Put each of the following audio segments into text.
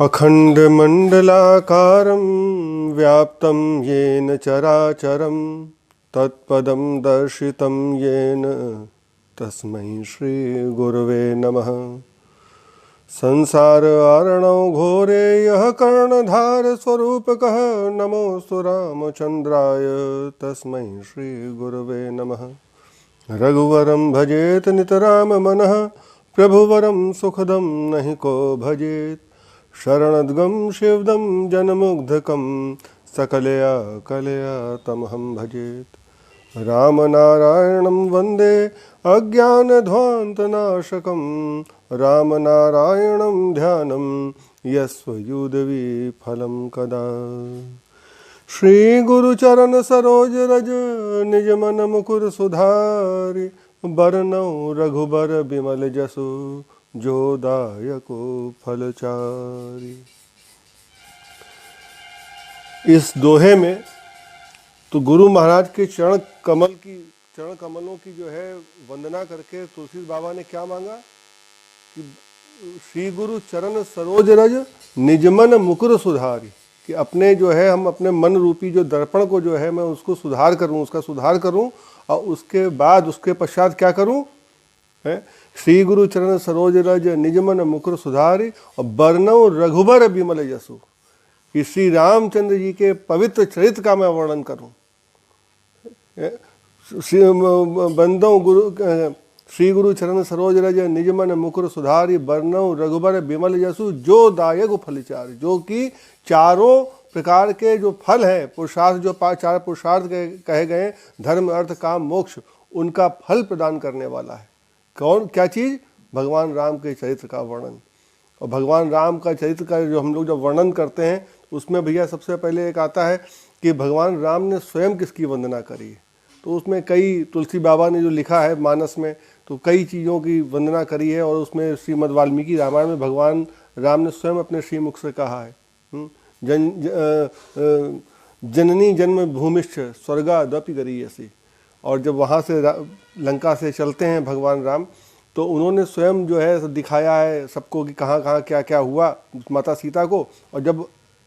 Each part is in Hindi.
अखण्डमण्डलाकारं व्याप्तं येन चराचरं तत्पदं दर्शितं येन तस्मै श्रीगुरवे नमः। संसार आर्णव घोरे यः कर्णधारस्वरूपकः नमोऽस्तु रामचन्द्राय तस्मै श्रीगुरवे नमः। रघुवरं भजेत नितराम मनः प्रभुवरं सुखदं नहि को भजेत। शरणद्गं शिवदं जनमुग्धकं सकलया कलया तमहं भजेत। रामनारायणं वन्दे अज्ञानध्वान्तनाशकं रामनारायणं ध्यानं यस्वयुदविफलं कदा। श्रीगुरुचरण सरोज रज निज मन मुकुर सुधारि बरनौ रघुबर बिमल जसु जो दायको फलचारि। इस दोहे में तो गुरु महाराज के चरण कमलों की जो है वंदना करके तुलसी बाबा ने क्या मांगा कि श्री गुरु चरण सरोज रज निजमन मुकुर सुधारी, कि अपने जो है हम अपने मन रूपी जो दर्पण को जो है मैं उसको सुधार करूं, उसका सुधार करूं और उसके बाद उसके पश्चात क्या करूं है। श्री गुरु चरण सरोज रज निजमन मुकुर सुधारी और बरनौ रघुबर बिमल यशु, कि श्री रामचंद्र जी के पवित्र चरित्र का मैं वर्णन करूं। श्री गुरु चरण सरोज रज निजमन मुकुर सुधारी बरनौ रघुबर बिमल यशु जो दायक फलचारी, जो कि चारों प्रकार के जो फल है पुरुषार्थ, जो चार पुरुषार्थ कहे गए धर्म अर्थ काम मोक्ष, उनका फल प्रदान करने वाला है। कौन, क्या चीज़? भगवान राम के चरित्र का वर्णन। और भगवान राम का चरित्र का जो हम लोग जब वर्णन करते हैं उसमें भैया सबसे पहले एक आता है कि भगवान राम ने स्वयं किसकी वंदना करी। तो उसमें कई, तुलसी बाबा ने जो लिखा है मानस में, तो कई चीज़ों की वंदना करी है। और उसमें श्रीमद् वाल्मीकि रामायण में भगवान राम ने स्वयं अपने श्रीमुख से कहा है जननी जन्म भूमिश्च स्वर्गादपि गरीयसी। और जब वहाँ से लंका से चलते हैं भगवान राम, तो उन्होंने स्वयं जो है दिखाया है सबको कि कहाँ कहाँ क्या क्या हुआ माता सीता को। और जब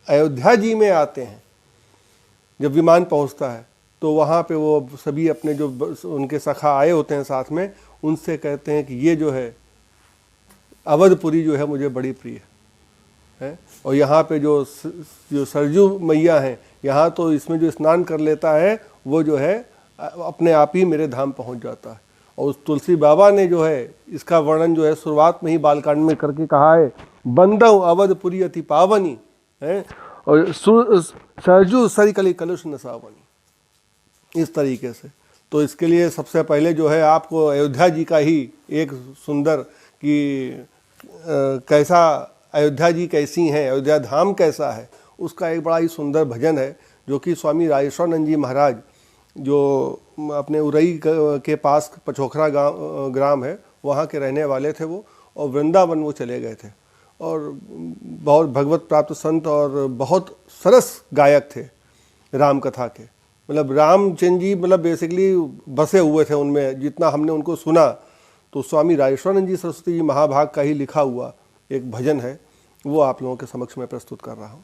अयोध्या जी में आते हैं, जब विमान पहुँचता है, तो वहाँ पे वो सभी अपने जो उनके सखा आए होते हैं साथ में, उनसे कहते हैं कि ये जो है अवधपुरी जो है मुझे बड़ी प्रिय है। और यहाँ पे जो सरजू मैया हैं, यहाँ तो इसमें जो स्नान कर लेता है वो जो है अपने आप ही मेरे धाम पहुँच जाता है। और उस तुलसी बाबा ने जो है इसका वर्णन जो है शुरुआत में ही बालकांड में करके कहा है, बंदौ अवधपुरी अति पावनी है और सरजू सरिकली कलुष नसावनी, इस तरीके से। तो इसके लिए सबसे पहले जो है आपको अयोध्या जी का ही एक सुंदर कि कैसा अयोध्या जी कैसी हैं, अयोध्या धाम कैसा है, उसका एक बड़ा ही सुंदर भजन है जो कि स्वामी राजेश्वरानंद जी महाराज, जो अपने उरई के पास पचोखरा ग्राम है, वहाँ के रहने वाले थे वो, और वृंदावन वो चले गए थे। और बहुत भगवत प्राप्त संत और बहुत सरस गायक थे राम कथा के। मतलब रामचंद्र जी मतलब बेसिकली बसे हुए थे उनमें, जितना हमने उनको सुना। तो स्वामी राजेश्वरानंद जी सरस्वती जी महाभाग का ही लिखा हुआ एक भजन है, वो आप लोगों के समक्ष में प्रस्तुत कर रहा हूँ।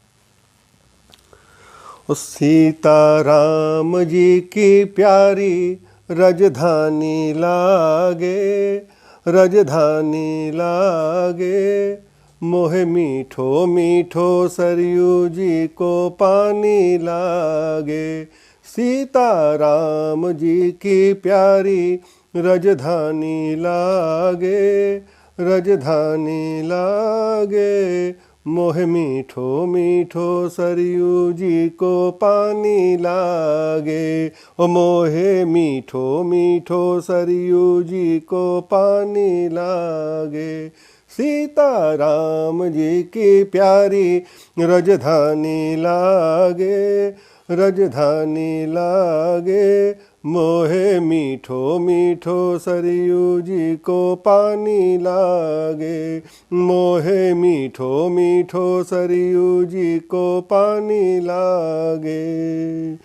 सीता राम जी की प्यारी रजधानी लागे, रजधानी लागे, मोहे मीठो मीठो सरयू जी को पानी लागे। सीता राम जी की प्यारी रजधानी लागे, रजधानी लागे, मोहे मीठो मीठो सरयू जी को पानी लागे। ओ मोहे मीठो मीठो सरयू जी को पानी लागे। सीता राम जी की प्यारी रजधानी लागे, रजधानी लागे, मोहे मीठो मीठो सरयू जी को पानी लागे। मोहे मीठो मीठो सरयू जी को पानी लागे।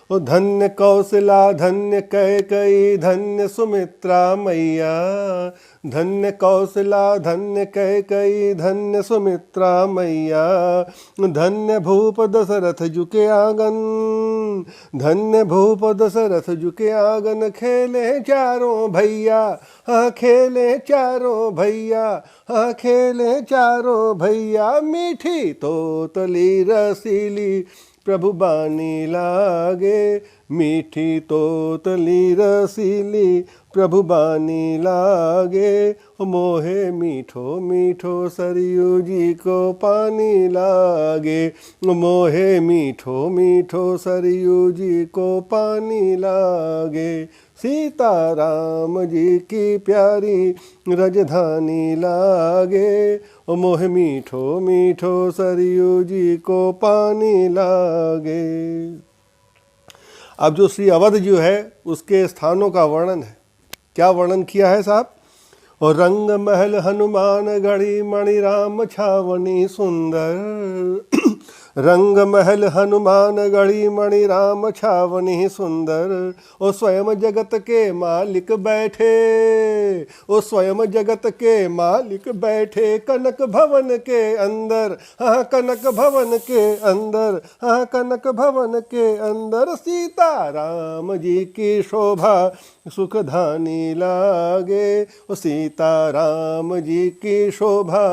ओ धन्य कौशला धन्य कैकेयी धन्य सुमित्रा मैया, धन्य कौशला धन्य कैकेयी धन्य सुमित्रा मैया, धन्य भूप दशरथ जुके आंगन, धन्य भूप दशरथ जुके आंगन, खेले चारों भैया, हाँ खेले चारों भैया, हाँ खेले चारों भैया, मीठी तोतली रसीली प्रभु बानी लागे, मीठी तोतली रसीली प्रभु बानी लागे, मोहे मीठो मीठो सरयू जी को पानी लागे, मोहे मीठो मीठो सरयू जी को पानी लागे, सीता राम जी की प्यारी राजधानी लागे, मोह मीठो मीठो सरयू जी को पानी लागे। अब जो श्री अवध जो है उसके स्थानों का वर्णन है, क्या वर्णन किया है साहब? और रंग महल हनुमान गढ़ी मणि राम छावनी सुंदर, रंग महल हनुमान गढ़ी मणि राम छावनी सुंदर, ओ स्वयं जगत के मालिक बैठे, ओ स्वयं जगत के मालिक बैठे, कनक भवन के अंदर, हाँ कनक भवन के अंदर, हाँ कनक भवन के अंदर, सीता राम जी की शोभा सुखधानी लागे, ओ सीता राम जी की शोभा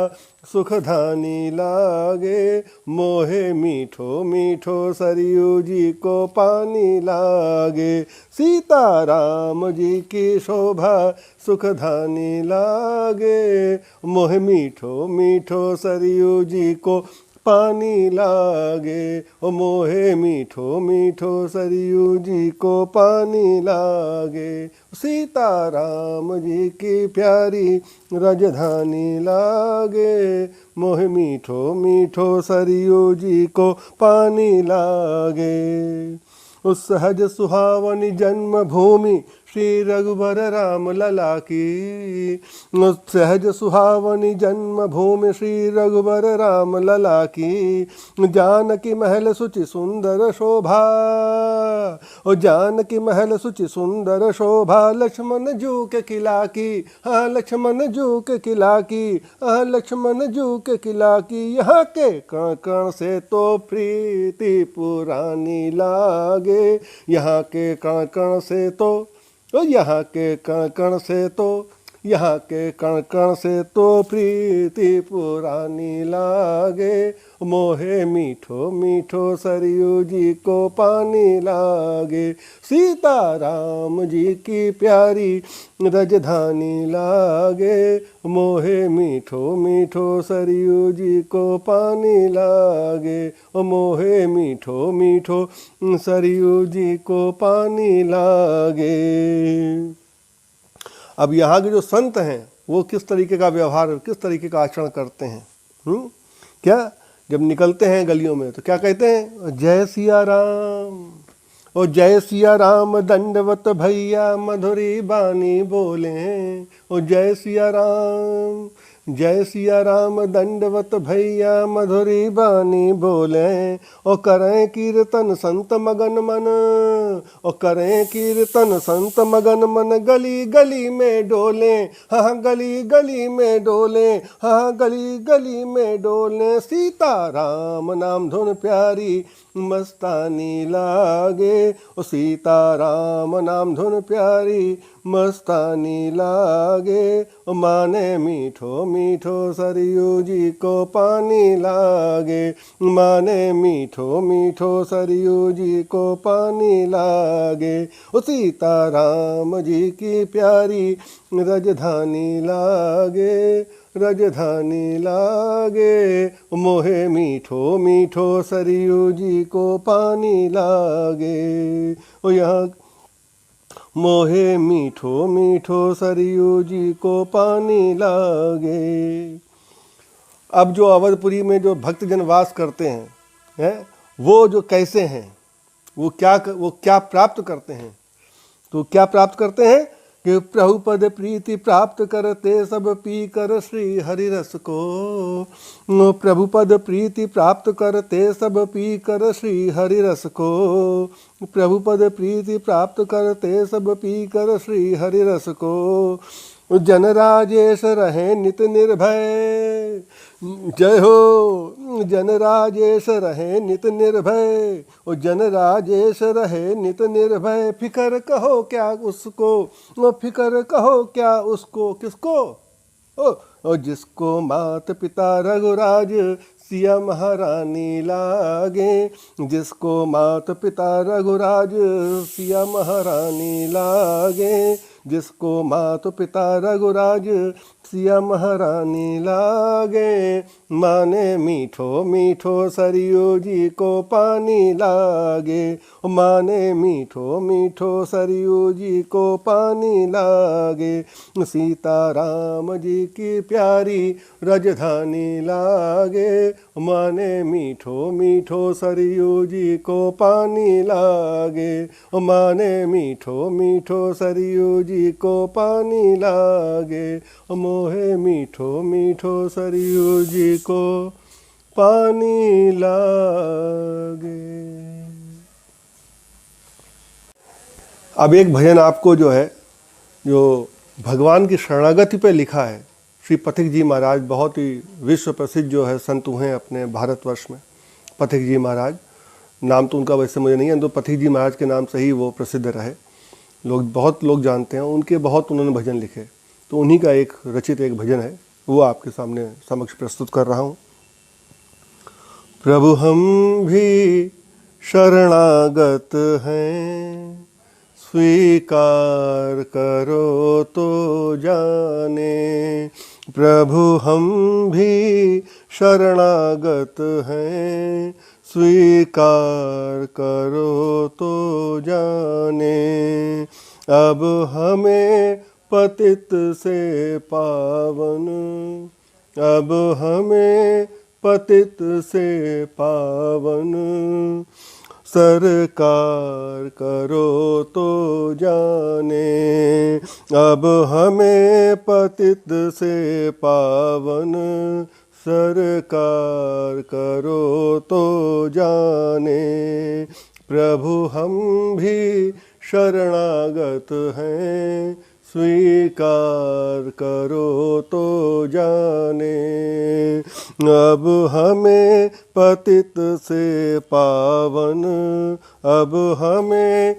सुखधानी लागे, मोहे मीठो मीठो सरयू जी को पानी लागे, सीता राम जी की शोभा सुखधानी लागे, मोहे मीठो मीठो सरयू जी को पानी लागे, ओ मोहे मीठो मीठो सरयू जी को पानी लागे, सीता राम जी की प्यारी राजधानी लागे, मोहे मीठो मीठो सरयू जी को पानी लागे, उस सहज सुहावनी जन्म भूमि श्री रघुबर राम लला की, सहज सुहावनी जन्म भूमि श्री रघुबर राम लला की, जानकी महल सुचि सुंदर शोभा, ओ जानकी महल सुचि सुंदर शोभा, लक्ष्मण जू के किला की, हाँ लक्ष्मण जू के किला की, हाँ लक्ष्मण जू के किला की, यहाँ के कण कण से तो प्रीति पुरानी लागे, यहाँ के कण कण से तो, यहाँ के कण कण से तो, यहाँ के कण कण से तो प्रीति पुरानी लागे, मोहे मीठो मीठो सरयू जी को पानी लागे, सीता राम जी की प्यारी राजधानी लागे, मोहे मीठो मीठो सरयू जी को पानी लागे, मोहे मीठो मीठो सरयू जी को पानी लागे। अब यहाँ के जो संत हैं वो किस तरीके का व्यवहार, किस तरीके का आचरण करते हैं? क्या जब निकलते हैं गलियों में तो क्या कहते हैं? जय सिया राम, ओ जय सिया राम दंडवत भैया मधुरी बानी बोले, ओ जय सिया राम, जय सिया राम दंडवत भैया मधुरी बानी बोले, ओ करें कीर्तन संत मगन मन, ओ करें कीर्तन संत मगन मन, गली गली में डोले, हाँ गली गली में डोले, हाँ गली गली में डोले, सीता राम नाम धुन प्यारी मस्तानी लागे, ओ सीता राम नाम धुन प्यारी मस्तानी लागे, ओ माने मीठो मीठो सरयू जी को पानी लागे, माने मीठो मीठो सरयू जी को पानी लागे, ओ सीता राम जी की प्यारी राजधानी लागे, राजधानी लागे, मोहे मीठो मीठो सरयू जी को पानी लागे, ओ यहाँ मोहे मीठो मीठो सरयू जी को पानी लागे। अब जो अवधपुरी में जो भक्तजन वास करते हैं वो जो कैसे हैं, वो क्या प्राप्त करते हैं? तो क्या प्राप्त करते हैं कि प्रभुपद प्रीति प्राप्त करते सब पी कर श्री हरि रस को। प्रभुपद प्रीति प्राप्त करते सब पी कर श्री हरि रस को। प्रभुपद प्रीति प्राप्त करते सब पी कर श्री हरि रस को। जन राजेश रहे नित निर्भय, जय हो। जन राजेश रहे नित निर्भय, ओ जन राजेश रहे नित निर्भय। फिकर कहो क्या उसको, वो फिकर कहो क्या उसको, किसको? ओ जिसको मात पिता रघुराज सिया महारानी लागे। जिसको मात पिता रघुराज सिया महारानी लागे। जिसको मात पिता रघुराज सिया महारानी लागे। माने मीठो मीठो सरयू जी को पानी लागे। माने मीठो मीठो सरयू जी को पानी लागे। सीता राम जी की प्यारी रजधानी लागे। माने मीठो मीठो सरयू जी को पानी लागे। माने मीठो मीठो सरयू जी को पानी लागे। मोहे मीठो मीठो सरयू जी को पानी लागे। अब एक भजन आपको जो है, जो भगवान की शरणागति पे लिखा है, श्री पथिक जी महाराज, बहुत ही विश्व प्रसिद्ध जो है संत हुए हैं अपने भारतवर्ष में। पथिक जी महाराज, नाम तो उनका वैसे मुझे नहीं है, तो पथिक जी महाराज के नाम से ही वो प्रसिद्ध रहे, बहुत लोग जानते हैं उनके। बहुत उन्होंने भजन लिखे, तो उन्हीं का एक रचित एक भजन है, वो आपके सामने समक्ष प्रस्तुत कर रहा हूँ। प्रभु हम भी शरणागत हैं, स्वीकार करो तो जाने। प्रभु हम भी शरणागत हैं, स्वीकार करो तो जाने। अब हमें पतित से पावन, अब हमें पतित से पावन, सरकार करो तो जाने। अब हमें पतित से पावन, सरकार करो तो जाने। प्रभु हम भी शरणागत हैं, स्वीकार करो तो जाने। अब हमें पतित से पावन, अब हमें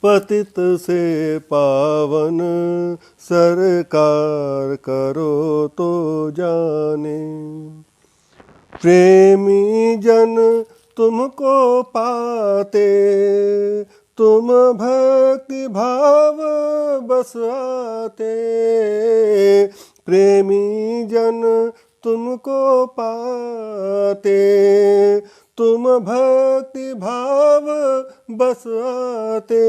पतित से पावन, सरकार करो तो जाने। प्रेमी जन तुमको पाते, तुम भक्ति भाव बस आते। प्रेमी जन तुमको पाते, तुम भक्ति भाव बस आते।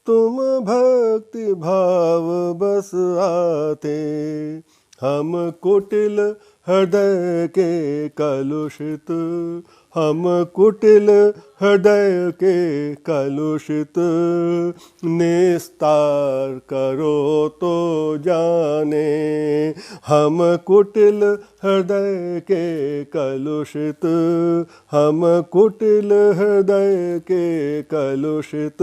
तुम भक्ति भाव बस आते। हम कुटिल हृदय के कलुषित, हम कुटिल हृदय के कलुषित, निस्तार करो तो जाने। हम कुटिल हृदय के कलुषित, हम कुटिल हृदय के कलुषित,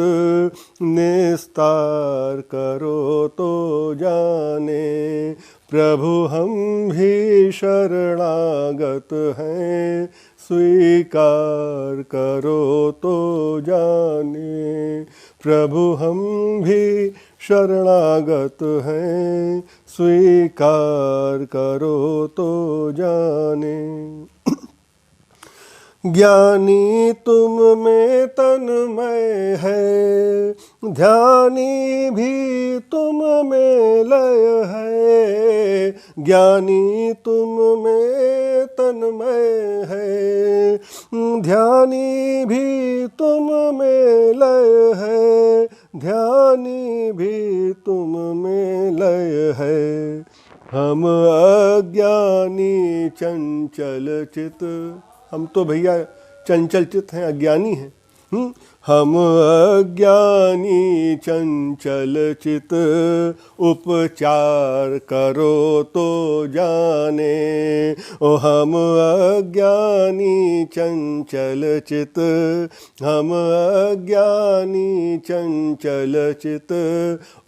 निस्तार करो तो जाने। प्रभु हम भी शरणागत हैं, स्वीकार करो तो जाने। प्रभु हम भी शरणागत हैं, स्वीकार करो तो जाने। ज्ञानी तुम में तन्मय है, ध्यानी भी तुम में लय है। ज्ञानी तुम में तन्मय है, ध्यानी भी तुम में लय है। ध्यानी भी तुम में लय है। हम अज्ञानी चंचल चित, हम तो भैया चंचल चित हैं, अज्ञानी हैं। हम अज्ञानी चंचल चित, उपचार करो तो जाने। ओ हम अज्ञानी चंचल चित, हम अज्ञानी चंचल चित,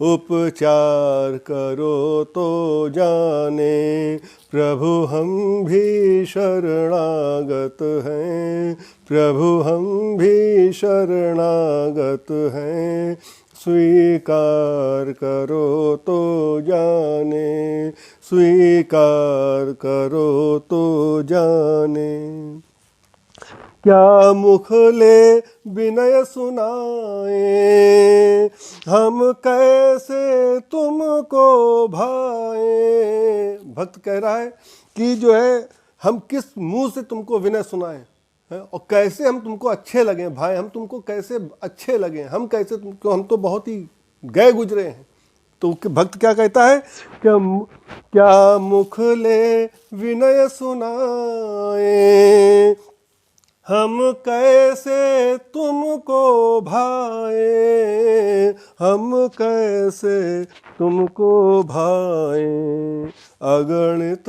उपचार करो तो जाने। प्रभु हम भी शरणागत हैं, प्रभु हम भी शरणागत हैं, स्वीकार करो तो जाने, स्वीकार करो तो जाने। क्या मुख ले विनय सुनाए, हम कैसे तुमको भाए। भक्त कह रहा है कि जो है हम किस मुंह से तुमको विनय सुनाएं, और कैसे हम तुमको अच्छे लगे भाई, हम तुमको कैसे अच्छे लगे, हम कैसे तुमको, हम तो बहुत ही गए गुजरे हैं। तो भक्त क्या कहता है, क्या मुख ले विनय सुनाए, हम कैसे तुमको भाए, हम कैसे तुमको भाए। अगणित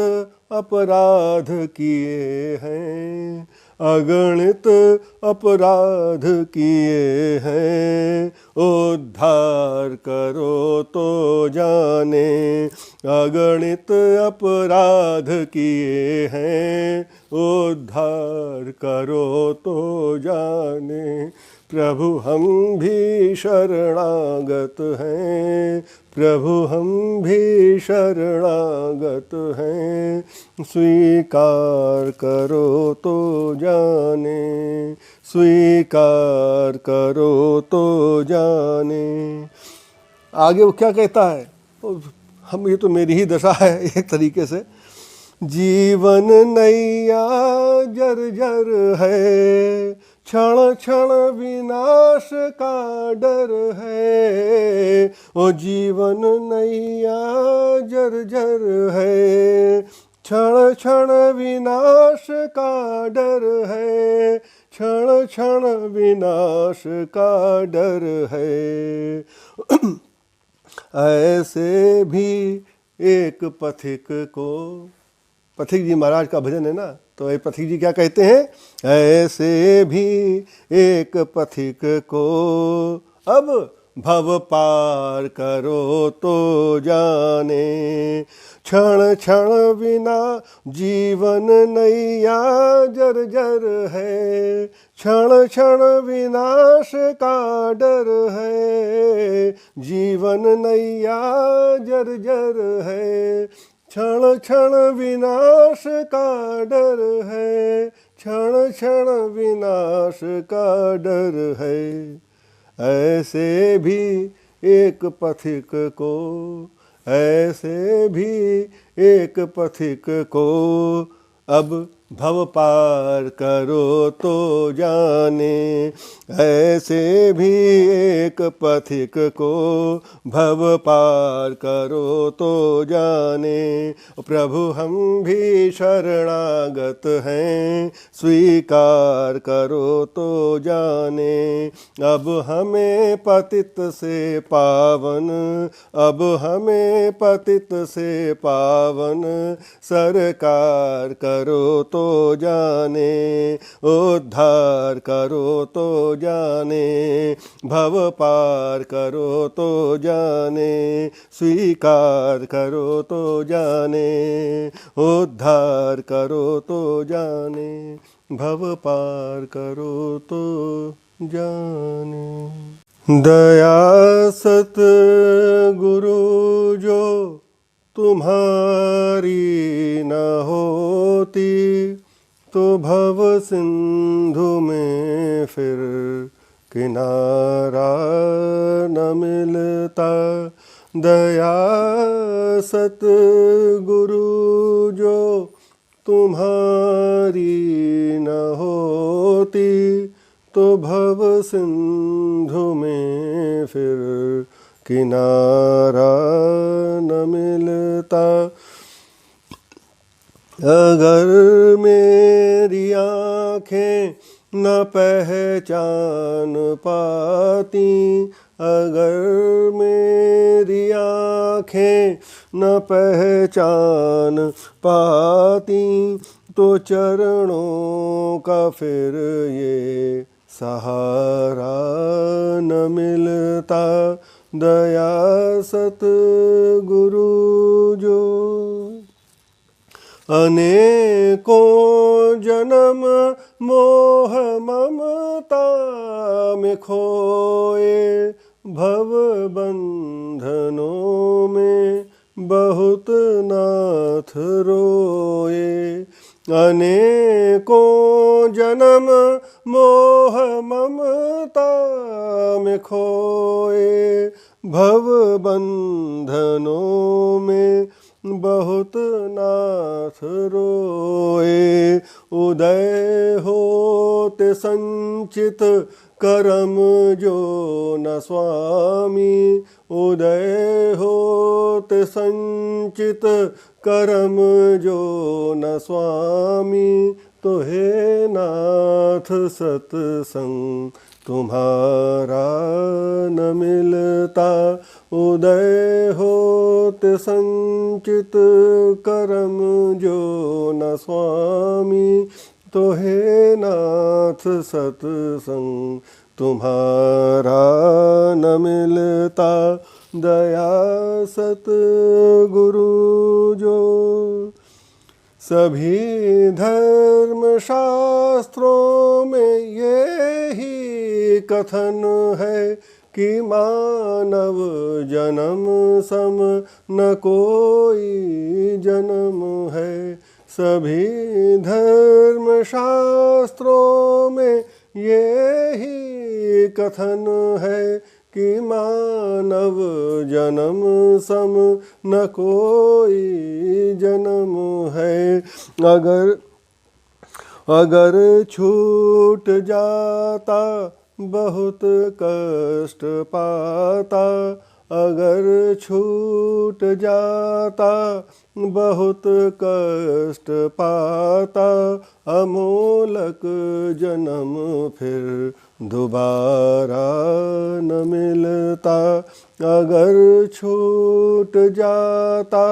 अपराध किए हैं, अगणित अपराध किए हैं, उद्धार करो तो जाने। अगणित अपराध किए हैं, उद्धार करो तो जाने। प्रभु हम भी शरणागत हैं, प्रभु हम भी शरणागत हैं, स्वीकार करो तो जाने, स्वीकार करो तो जाने। आगे वो क्या कहता है, हम, ये तो मेरी ही दशा है एक तरीके से। जीवन नैया जर्जर है, क्षण क्षण विनाश का डर है। ओ जीवन नैया जर्जर है, क्षण क्षण विनाश का डर है, क्षण क्षण विनाश का डर है। ऐसे भी एक पथिक को, पथिक जी महाराज का भजन है ना, तो ये पथिक जी क्या कहते हैं, ऐसे भी एक पथिक को अब भव पार करो तो जाने। क्षण क्षण बिना जीवन नैया जर्जर है, क्षण क्षण विनाश का डर है। जीवन नैया जर्जर है, क्षण क्षण विनाश का डर है, क्षण क्षण विनाश का डर है। ऐसे भी एक पथिक को, ऐसे भी एक पथिक को अब भव पार करो तो जाने। ऐसे भी एक पथिक को भव पार करो तो जाने। प्रभु हम भी शरणागत हैं, स्वीकार करो तो जाने। अब हमें पतित से पावन, अब हमें पतित से पावन सरकार करो तो जाने। उद्धार करो तो जाने, भव पार करो तो जाने। स्वीकार करो तो जाने, उद्धार करो तो जाने। भव पार करो तो जाने। दया सत गुरु जो तुम्हारी न होती, तो भव सिंधु में फिर किनारा न मिलता। दया सत गुरु जो तुम्हारी न होती, तो भव सिंधु में फिर किनारा न मिलता। अगर मेरी आँखें न पहचान पाती, अगर मेरी आँखें न पहचान पाती, तो चरणों का फिर ये सहारा न मिलता। दया सतगुरु जो अनेकों जन्म मोह ममता में खोए, भव बंधनों में बहुत नाथ रोए। अनेकों जन्म मोह ममता में खोए, भव बंधनों में बहुत नाथ रोए। उदय होते संचित करम जो न स्वामी, उदय होते संचित करम जो न स्वामी, तो हे नाथ सत्संग तुम्हारा न मिलता। उदय होते संचित करम जो न स्वामी, तो हे नाथ सत्संग तुम्हारा न मिलता। दया सतगुरु जो सभी धर्म शास्त्रों में ये ही कथन है कि मानव जन्म सम न कोई जन्म है। सभी धर्म शास्त्रों में ये ही कथन है कि मानव जन्म सम न कोई जन्म है। अगर छूट जाता बहुत कष्ट पाता, अगर छूट जाता बहुत कष्ट पाता, अमोलक जन्म फिर दोबारा न मिलता। अगर छूट जाता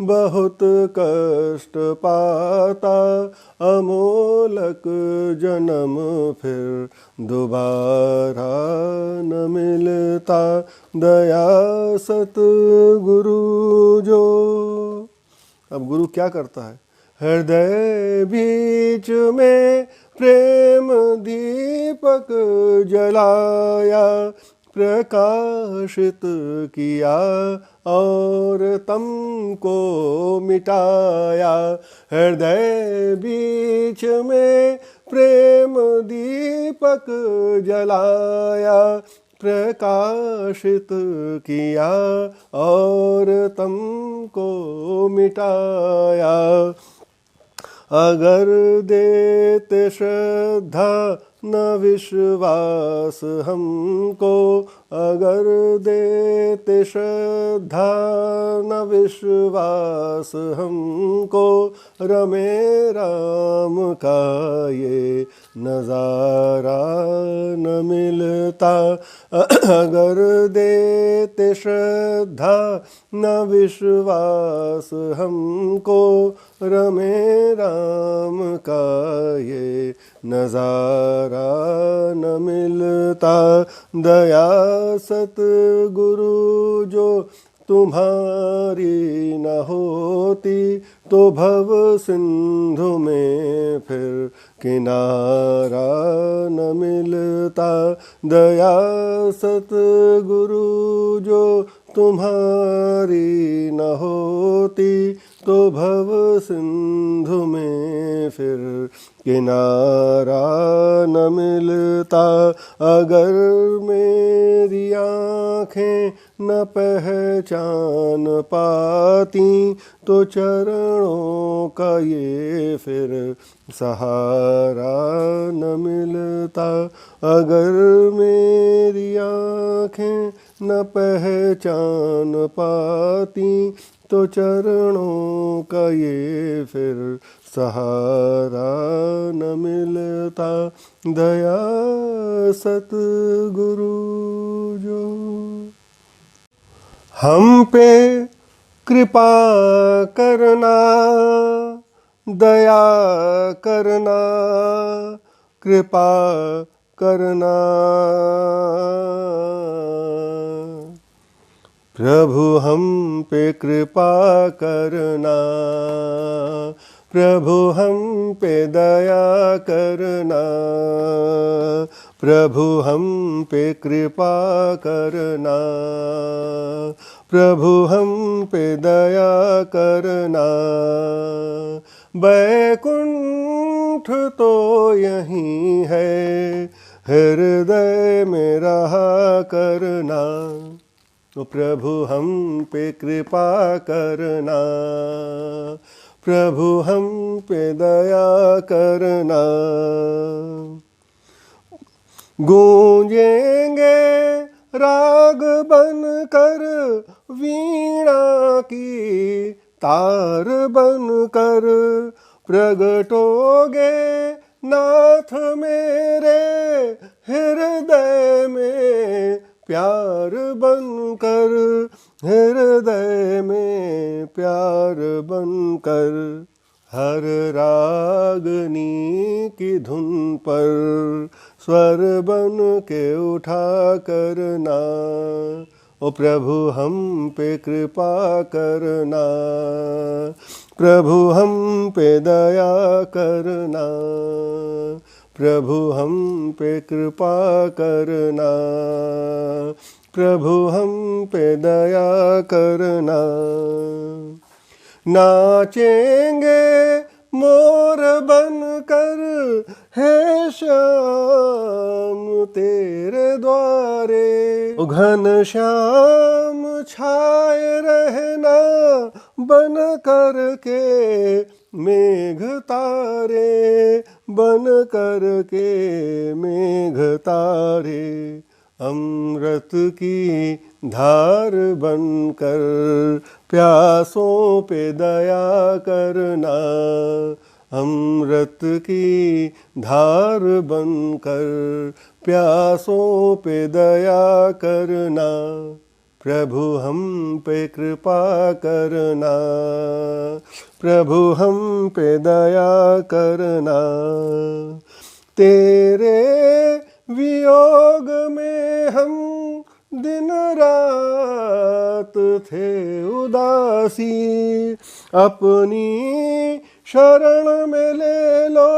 बहुत कष्ट पाता, अमोलक जन्म फिर दोबारा न मिलता। दया सतगुरु जो। अब गुरु क्या करता है? हृदय बीच में प्रेम दीपक जलाया, प्रकाशित किया और तम को मिटाया। हृदय बीच में प्रेम दीपक जलाया, प्रकाशित किया और तम को मिटाया। अगर देते श्रद्धा न विश्वास हमको, अगर देते श्रद्धा न विश्वास हमको, रमे राम का ये नज़ारा न मिलता। अगर देते श्रद्धा न विश्वास हमको, रमे राम का ये नज़ारा न मिलता। दया सतगुरु जो तुम्हारी न होती, तो भव सिंधु में फिर किनारा न मिलता। दया सतगुरु जो तुम्हारी न होती, तो भव सिंधु में फिर किनारा न मिलता। अगर मेरी आँखें न पहचान पाती, तो चरणों का ये फिर सहारा न मिलता। अगर मेरी आँखें न पहचान पाती, तो चरणों का ये फिर सहारा न मिलता दया सतगुरु जो। हम पे कृपा करना, दया करना, कृपा करना। प्रभु हम पे कृपा करना, प्रभु हम पे दया करना, प्रभु हम पे कृपा करना, प्रभु हम पे दया करना। बैकुंठ तो यहीं है, हृदय में रहा करना। तो प्रभु हम पे कृपा करना, प्रभु हम पे दया करना। गूंजेंगे राग बनकर, वीणा की तार बनकर, प्रगटोगे नाथ मेरे हृदय में प्यार बनकर, हृदय में प्यार बनकर। हर रागनी की धुन पर स्वर बन के उठा करना। ओ प्रभु हम पे कृपा करना, प्रभु हम पे दया करना, प्रभु हम पे कृपा करना, प्रभु हम पे दया करना। नाचेंगे मोर बनकर हे श्याम तेरे द्वारे। घन श्याम छाए रहना बन कर के मेघ तारे, बन कर के मेघ तारे। अमृत की धार बनकर प्यासों पे दया करना। अमृत की धार बनकर प्यासों पे दया करना। प्रभु हम पे कृपा करना, प्रभु हम पे दया करना। तेरे वियोग में हम दिन रात थे उदासी, अपनी शरण में ले लो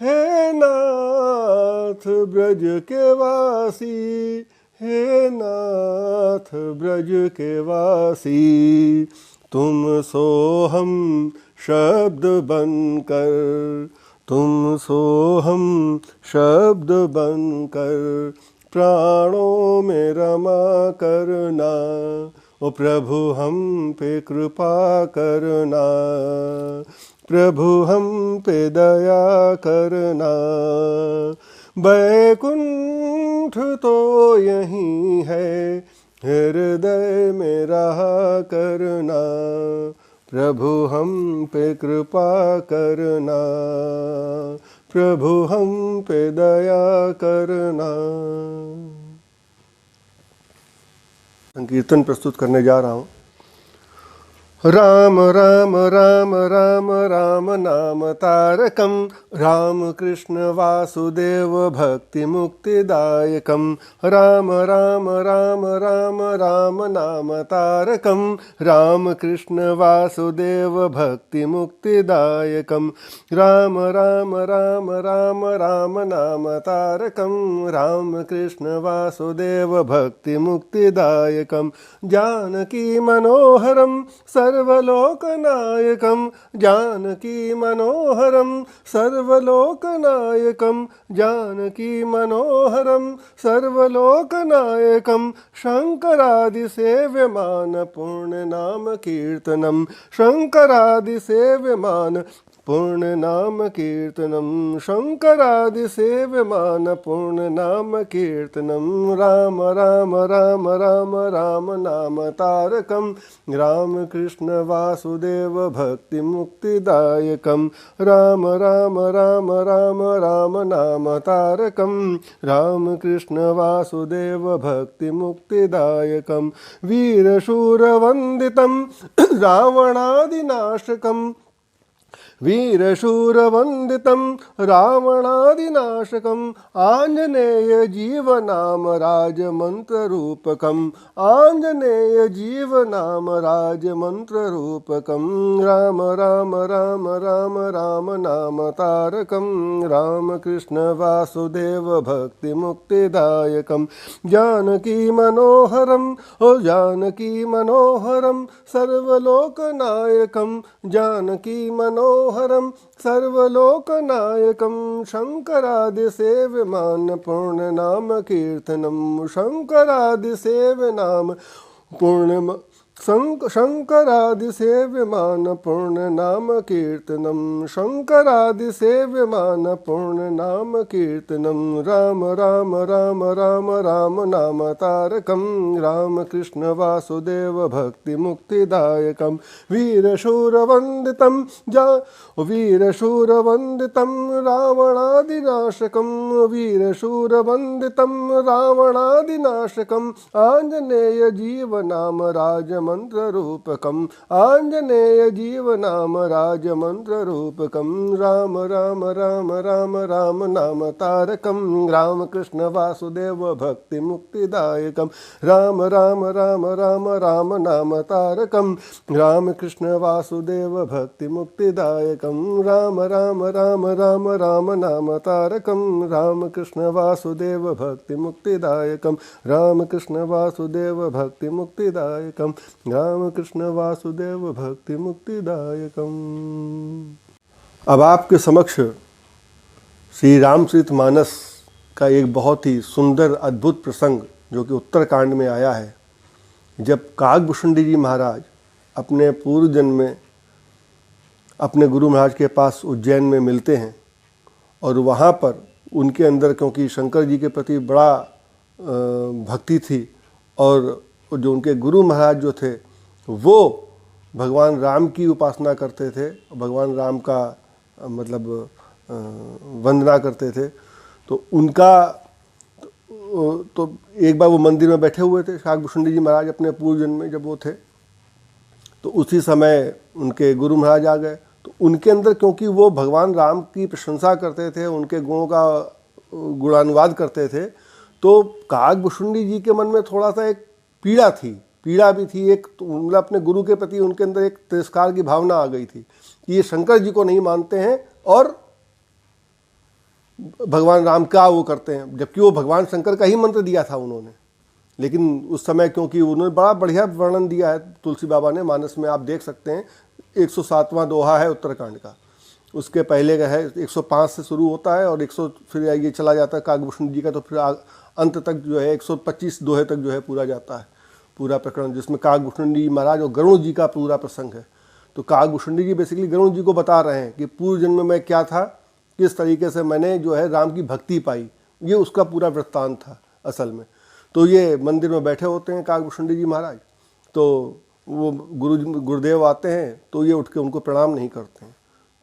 हे नाथ ब्रज के वासी, हे नाथ ब्रज के वासी। तुम सो हम शब्द बनकर, तुम सो हम शब्द बनकर प्राणों में रमा करना। ओ प्रभु हम पे कृपा करना, प्रभु हम पे दया करना। बैकुंठ तो यहीं है, हृदय में रहा करना। प्रभु हम पे कृपा करना, प्रभु हम पे दया करना। संकीर्तन प्रस्तुत करने जा रहा हूँ। राम राम राम राम राम नाम तारकम, राम कृष्ण वासुदेव भक्ति मुक्तिदायकम। राम राम राम राम राम नाम तारकम, राम कृष्ण वासुदेव भक्ति मुक्तिदायकम। राम राम राम राम राम नाम तारकम, राम कृष्ण वासुदेव भक्ति मुक्तिदायकम। जानकी मनोहरम सर्वलोकनायकम, जानकी मनोहरम सर्वलोकनायकम, जानकी मनोहरम सर्वलोकनायकम। शंकरादि सेव्यमान पूर्ण नाम कीर्तनम, शंकरादि सेव्यमान पूर्ण नाम कीर्तनम शंकरादि सेव्यमान पूर्ण नाम कीर्तनम राम राम राम राम राम नाम तारकम राम कृष्ण वासुदेव भक्ति मुक्तिदायकम राम राम राम राम राम नाम तारकम राम कृष्ण वासुदेव भक्ति मुक्तिदायकम वीरशूर वंदितम रावणादिनाशकम वीरशूरवन्दितं रावणादिनाशकम् आञ्जनेय जीवनाम राजमन्त्ररूपकम् आञ्जनेय जीवनाम राजमन्त्ररूपकम् राम राम राम राम राम नाम तारकम् रामकृष्ण वासुदेव भक्ति मुक्तिदायकम् जानकी मनोहरम् ओ जानकी मनोहरम् सर्वलोकनायकम् जानकी मनोहरम् सर्वलोकनायकं शंकरादिसेव्यमान पूर्णनाम कीर्तनम शंकरादिसेव्यनाम पूर्ण शंकरादिसेव्यमान पूर्णनाम कीर्तनम शंकरादिसेव्यमान पूर्णनाम कीर्तनम राम राम राम राम राम नाम तारकम राम कृष्ण वासुदेव भक्ति मुक्तिदायकम वीरशूरवंदितं वीरशूरवंदितं रावणादिनाशकम वीरशूरवंदितं रावणादिनाशकम आंजनेय जीवनाम राजमन्त्ररूपकम् आंजनेय जीवनाम राजमन्त्ररूपकम् राम राम राम राम राम नाम तारकम् रामकृष्ण वासुदेव भक्ति मुक्तिदायकम् राम राम राम राम राम नाम तारकम् रामकृष्ण वासुदेव भक्ति मुक्तिदायकम् राम राम राम राम राम नाम तारकम् रामकृष्ण वासुदेव भक्ति मुक्तिदायकम् रामकृष्ण वासुदेव भक्ति मुक्तिदायकम् रामकृष्ण वासुदेव भक्ति मुक्तिदायकम्। अब आपके समक्ष श्री रामचरितमानस का एक बहुत ही सुंदर अद्भुत प्रसंग जो कि उत्तरकांड में आया है। जब काकभूषुंडी जी महाराज अपने पूर्व जन्म में अपने गुरु महाराज के पास उज्जैन में मिलते हैं और वहाँ पर उनके अंदर क्योंकि शंकर जी के प्रति बड़ा भक्ति थी और जो उनके गुरु महाराज जो थे वो भगवान राम की उपासना करते थे, भगवान राम का मतलब वंदना करते थे। तो उनका तो एक बार वो मंदिर में बैठे हुए थे काकभूषुंडी जी महाराज अपने पूर्व जन्म में जब वो थे, तो उसी समय उनके गुरु महाराज आ गए। तो उनके अंदर क्योंकि वो भगवान राम की प्रशंसा करते थे, उनके गुणों का गुणानुवाद करते थे, तो काकभूषुंडी जी के मन में थोड़ा सा एक पीड़ा भी थी, एक तो मतलब अपने गुरु के प्रति उनके अंदर एक तिरस्कार की भावना आ गई थी कि ये शंकर जी को नहीं मानते हैं और भगवान राम का वो करते हैं, जबकि वो भगवान शंकर का ही मंत्र दिया था उन्होंने। लेकिन उस समय क्योंकि उन्होंने बड़ा बढ़िया वर्णन दिया है तुलसी बाबा ने, मानस में आप देख सकते हैं 107वां दोहा है उत्तरकांड का, उसके पहले का है 105 से शुरू होता है और 100 फिर ये चला जाता है काकभूषुंडी जी का, तो फिर अंत तक जो है 125 दोहे तक जो है पूरा जाता है पूरा प्रकरण, जिसमें काकभूषुंडी जी महाराज और गरुड़ जी का पूरा प्रसंग है। तो काकभूषुंडी जी बेसिकली गरुड़ जी को बता रहे हैं कि पूर्व जन्म में क्या था, किस तरीके से मैंने जो है राम की भक्ति पाई, ये उसका पूरा वृत्तांत था असल में। तो ये मंदिर में बैठे होते हैं काकभूषुंडी जी महाराज, तो वो गुरुदेव आते हैं तो ये उठ के उनको प्रणाम नहीं करते हैं।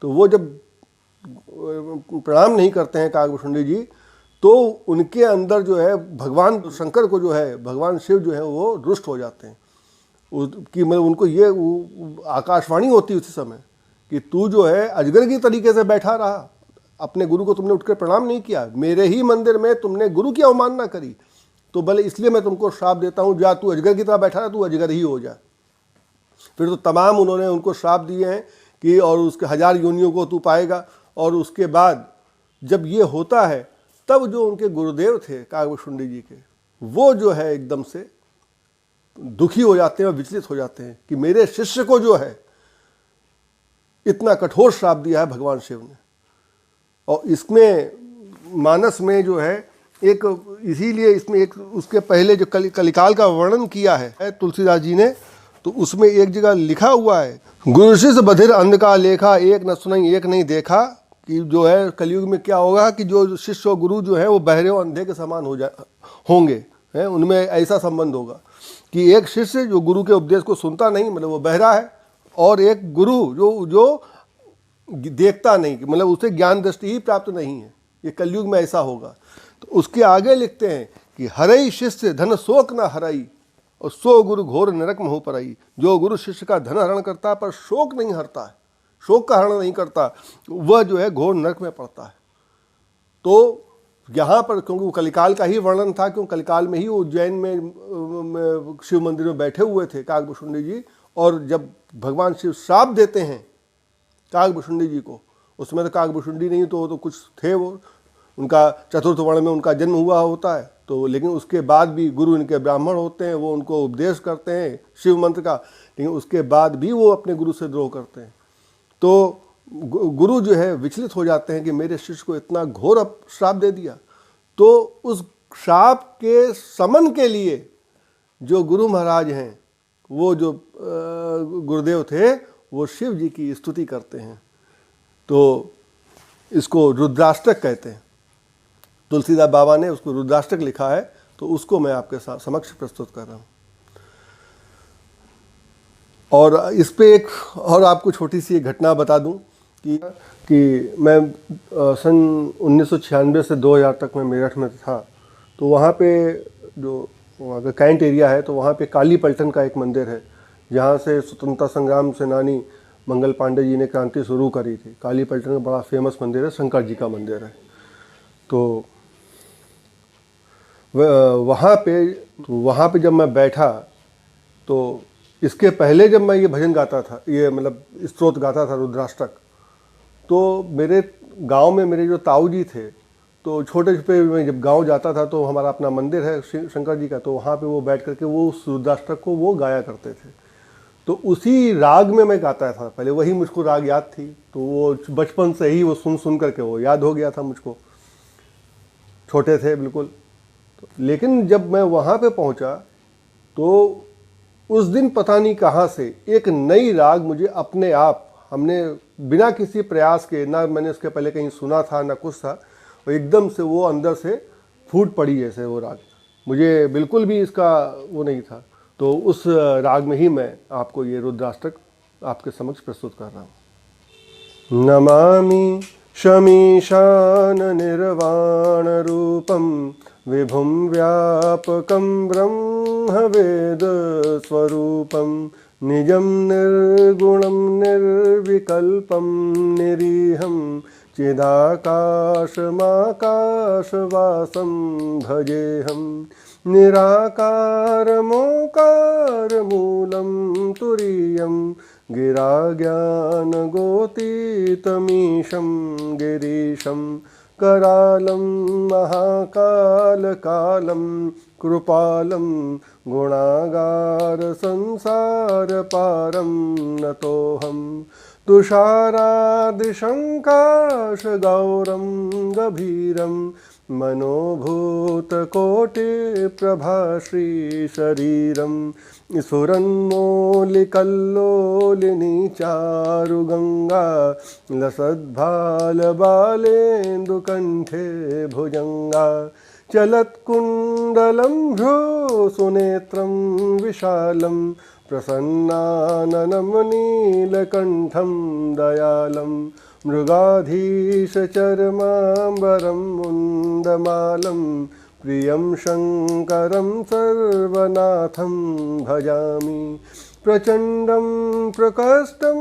तो वो जब प्रणाम नहीं करते हैं काकभूषुंडी जी, तो उनके अंदर जो है भगवान शंकर को जो है भगवान शिव जो है वो रुष्ट हो जाते हैं कि मतलब उनको ये आकाशवाणी होती है उसी समय कि तू जो है अजगर की तरीके से बैठा रहा, अपने गुरु को तुमने उठकर प्रणाम नहीं किया, मेरे ही मंदिर में तुमने गुरु की अवमानना करी, तो भले इसलिए मैं तुमको श्राप देता हूँ, जा तू अजगर की तरह बैठा रहा, तू अजगर ही हो जा। फिर तो तमाम उन्होंने उनको श्राप दिए हैं कि और उसके 1000 योनियों को तू पाएगा। और उसके बाद जब ये होता है तब जो उनके गुरुदेव थे काकभूषुंडी जी के, वो जो है एकदम से दुखी हो जाते हैं और विचलित हो जाते हैं कि मेरे शिष्य को जो है इतना कठोर श्राप दिया है भगवान शिव ने। और इसमें मानस में जो है एक, इसीलिए इसमें एक उसके पहले जो कलिकाल का वर्णन किया है तुलसीदास जी ने, तो उसमें एक जगह लिखा हुआ है, गुरु शिष्य बधिर अंध का लेखा, एक न सुनाई एक नहीं देखा, कि जो है कलयुग में क्या होगा कि जो शिष्य और गुरु जो है वो बहरे और अंधे के समान होंगे, है उनमें ऐसा संबंध होगा कि एक शिष्य जो गुरु के उपदेश को सुनता नहीं, मतलब वो बहरा है, और एक गुरु जो देखता नहीं, मतलब उसे ज्ञान दृष्टि ही प्राप्त नहीं है। ये कलयुग में ऐसा होगा। तो उसके आगे लिखते हैं कि हरई शिष्य धन शोक न हरई, और सो गुरु घोर नरक महु परई। जो गुरु शिष्य का धन हरण करता है पर शोक नहीं हरता है, शोक का हरण नहीं करता, वह जो है घोर नरक में पड़ता है। तो यहाँ पर क्योंकि वो कलिकाल का ही वर्णन था, क्योंकि कलिकाल में ही वो उज्जैन में शिव मंदिर में बैठे हुए थे काकभुशुंडी जी, और जब भगवान शिव श्राप देते हैं काकभुशुंडी जी को, उसमें तो काकभुशुंडी नहीं तो कुछ थे, वो उनका चतुर्थ वर्ण में उनका जन्म हुआ होता है, तो लेकिन उसके बाद भी गुरु इनके ब्राह्मण होते हैं, वो उनको उपदेश करते हैं शिव मंत्र का, लेकिन उसके बाद भी वो अपने गुरु से द्रोह करते हैं। तो गुरु जो है विचलित हो जाते हैं कि मेरे शिष्य को इतना घोर श्राप दे दिया। तो उस श्राप के समन के लिए जो गुरु महाराज हैं, वो जो गुरुदेव थे, वो शिव जी की स्तुति करते हैं। तो इसको रुद्राष्टक कहते हैं। तुलसीदास बाबा ने उसको रुद्राष्टक लिखा है, तो उसको मैं आपके समक्ष प्रस्तुत कर रहा हूँ। और इस पे एक और आपको छोटी सी एक घटना बता दूं कि मैं सन 1996 से 2000 तक मैं मेरठ में था। तो वहाँ पे जो वहाँ का कैंट एरिया है, तो वहाँ पे काली पलटन का एक मंदिर है, जहाँ से स्वतंत्रता संग्राम सेनानी मंगल पांडे जी ने क्रांति शुरू करी थी। काली पलटन का बड़ा फेमस मंदिर है, शंकर जी का मंदिर है। तो वहाँ पे जब मैं बैठा, तो इसके पहले जब मैं ये भजन गाता था, ये मतलब स्तोत्र गाता था रुद्राष्टक, तो मेरे गांव में मेरे जो ताऊ जी थे, तो छोटे छोटे मैं जब गांव जाता था, तो हमारा अपना मंदिर है शंकर जी का, तो वहाँ पे वो बैठ करके वो उस रुद्राष्टक को वो गाया करते थे। तो उसी राग में मैं गाता था पहले, वही मुझको राग याद थी, तो वो बचपन से ही वो सुन करके वो याद हो गया था मुझको, छोटे थे बिल्कुल। लेकिन जब मैं वहाँ पे पहुँचा, तो उस दिन पता नहीं कहाँ से एक नई राग मुझे अपने आप, हमने बिना किसी प्रयास के, ना मैंने उसके पहले कहीं सुना था ना कुछ था, और एकदम से वो अंदर से फूट पड़ी जैसे वो राग, मुझे बिल्कुल भी इसका वो नहीं था। तो उस राग में ही मैं आपको ये रुद्राष्टक आपके समक्ष प्रस्तुत कर रहा हूँ। नमामि शमीशान निर्वाण रूपम विभुं व्यापकं ब्रह्मवेद स्वरूपं निजं निर्गुणं निर्विकल्पं निरीहं चिदाकाशमाकाशवासं भजेऽहं निराकारमोकारमूलं तुरीयं गिराज्ञानगोतीतमीशं गिरीशं करालं महाकालकालं कृपालं गुणागार संसारपारं नतोऽहं तुषारादिशङ्काशगौरं गभीरं मनोभूतकोटिप्रभाश्रीशरीरं स्फुरन्मौलिकल्लोलिनी चारुगङ्गा लसद्भालबालेन्दुकण्ठे भुजङ्गा चलत्कुण्डलं भ्रूसुनेत्रं विशालं प्रसन्नाननं नीलकण्ठं दयालं मृगाधीशचर्माम्बरं मुण्डमालं प्रियं शङ्करं सर्वनाथं भजामि प्रचण्डं प्रकष्टं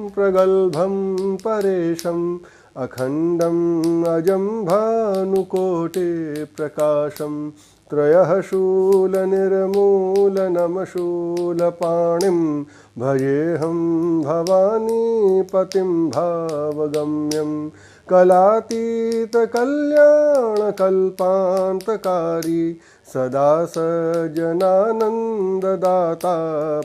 प्रगल्भं परेशम् अखण्डम् अजं भानुकोटिप्रकाशं त्रयः शूलनिर्मूलनमशूलपाणिं भजेऽहं भवानीपतिं भावगम्यं कलातीतकल्याणकल्पान्तकारी सदा सज्जनानन्ददाता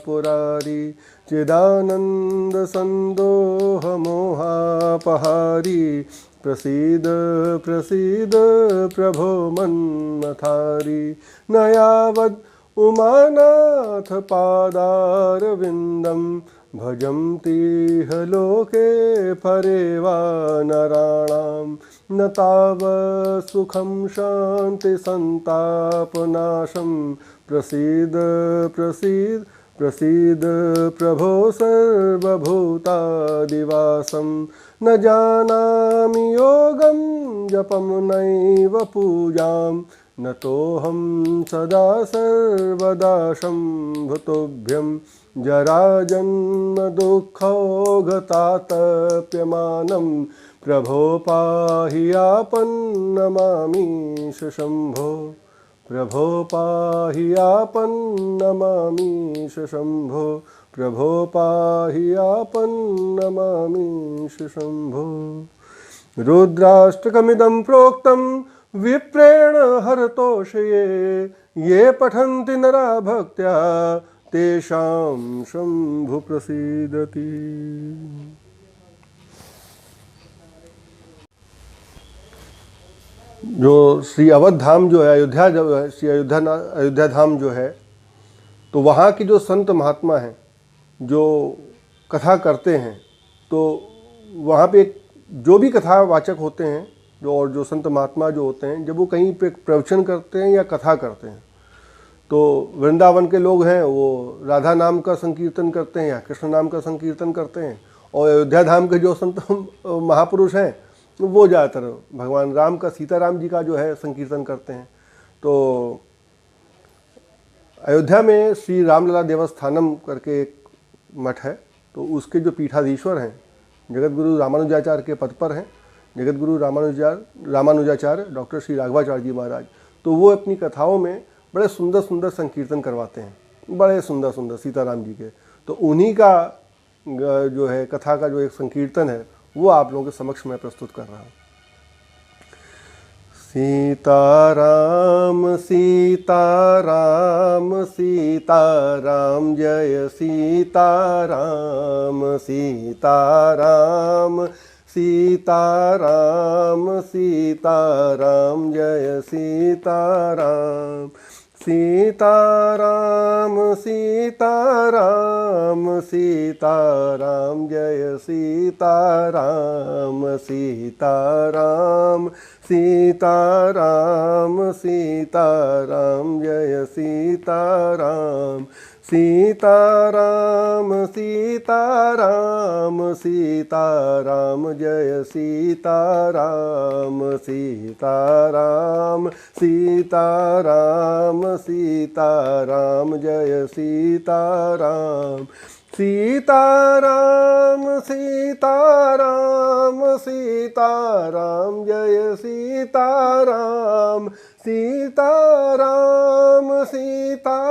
पुरारी चिदानन्दसन्दोहमोहापहारी प्रसीद प्रसीद प्रभो मन्मथारी न यावद् उमानाथ पादारविन्दं भजन्तीह लोके परेवा नराणां न तावत् सुखं शान्ति सन्तापनाशं प्रसीद प्रसीद प्रसीद प्रभो सर्वभूतादिवासं न जानामि योगं जपं नैव पूजां न तोऽहं सदा सर्वदा शम्भुतोभ्यं जराजन्म दुःखौघतातप्यमानं प्रभो पाहि आपन्नमामीश शम्भो प्रभो पाहि आपन्नमामीश शम्भो प्रभो पाहि आपन्नमामीश शम्भो। रुद्राष्टकमिदं प्रोक्तं विप्रेण हरतोषये ये पठन्ति नरा भक्त्या तेषां शम्भु प्रसीदति। जो श्री अवध धाम जो है, अयोध्या जो है, श्री अयोध्या धाम जो है, तो वहाँ की जो संत महात्मा हैं जो कथा करते हैं, तो वहाँ पे जो भी कथावाचक होते हैं और जो संत महात्मा जो होते हैं, जब वो कहीं पे प्रवचन करते हैं या कथा करते हैं, तो वृंदावन के लोग हैं वो राधा नाम का संकीर्तन करते हैं या कृष्ण नाम का संकीर्तन करते हैं, और अयोध्या धाम के जो संत महापुरुष हैं वो ज़्यादातर भगवान राम का, सीताराम जी का जो है संकीर्तन करते हैं। तो अयोध्या में श्री रामलला देवस्थानम करके एक मठ है, तो उसके जो पीठाधीश्वर हैं जगत गुरु रामानुजाचार्य के पद पर हैं, जगत गुरु रामानुजाचार्य डॉक्टर श्री राघवाचार्य जी महाराज। तो वो अपनी कथाओं में बड़े सुंदर सुंदर संकीर्तन करवाते हैं, बड़े सुंदर सुंदर सीताराम जी के। तो उन्हीं का जो है कथा का जो एक संकीर्तन है वो आप लोगों के समक्ष मैं प्रस्तुत कर रहा हूँ। सीताराम सीताराम सीताराम जय सीताराम सीताराम सीताराम सीताराम जय सीताराम सीताराम सीताराम सीताराम जय सीताराम सीताराम सीताराम सीताराम जय सीताराम सीताराम सीताराम सीताराम जय सीताराम सीताराम सीताराम सीताराम जय सीताराम सीताराम सीताराम सीताराम जय सीताराम सीताराम सीताराम सीताराम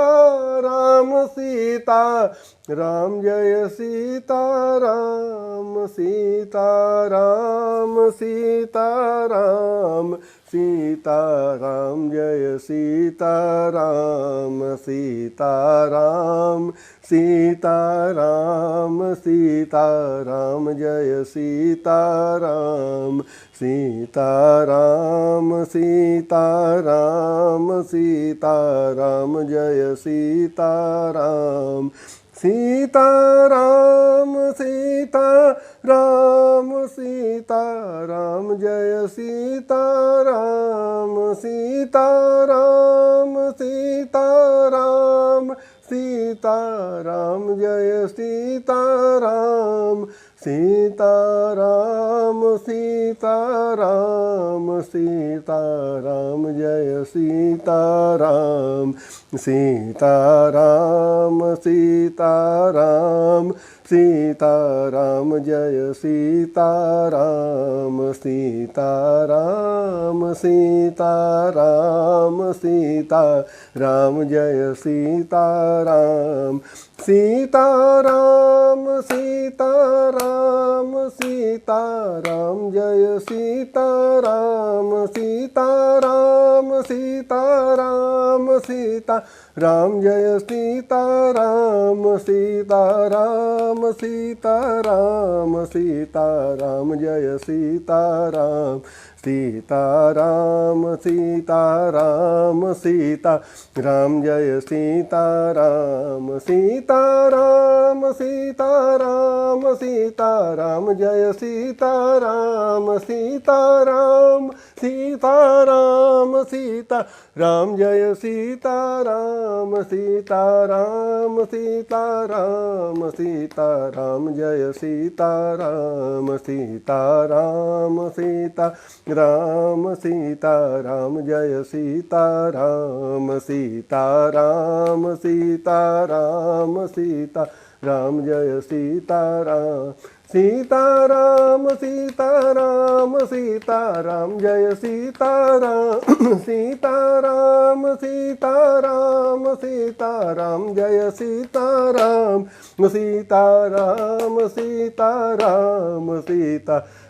जय सीताराम सीताराम सीताराम सीताराम जय सीताराम सीताराम सीताराम सीताराम जय सीताराम सीताराम सीताराम सीताराम जय सीताराम सीताराम सीताराम सीताराम जय सीताराम सीताराम सीताराम सीताराम जय सीताराम सीताराम सीताराम सीताराम जय सीताराम सीताराम सीताराम सीताराम जय सीताराम सीताराम सीताराम सीताराम जय सीताराम सीताराम सीताराम सीताराम जय सीताराम सीताराम सीताराम सीताराम जय सीताराम सीताराम सीताराम सीताराम जय सीताराम सीताराम सीताराम सीता राम जय सीताराम सीताराम सीताराम सीताराम जय सीताराम सीताराम सीताराम सीता राम जय सीताराम सीताराम सीताराम सीताराम जय सीताराम सीताराम सीता राम सीताराम जय सीताराम सीताराम सीताराम सीता राम जय सीताराम सीताराम सीताराम सीताराम जय सीताराम सीताराम सीताराम सीताराम जय सीताराम सीताराम सीताराम सीता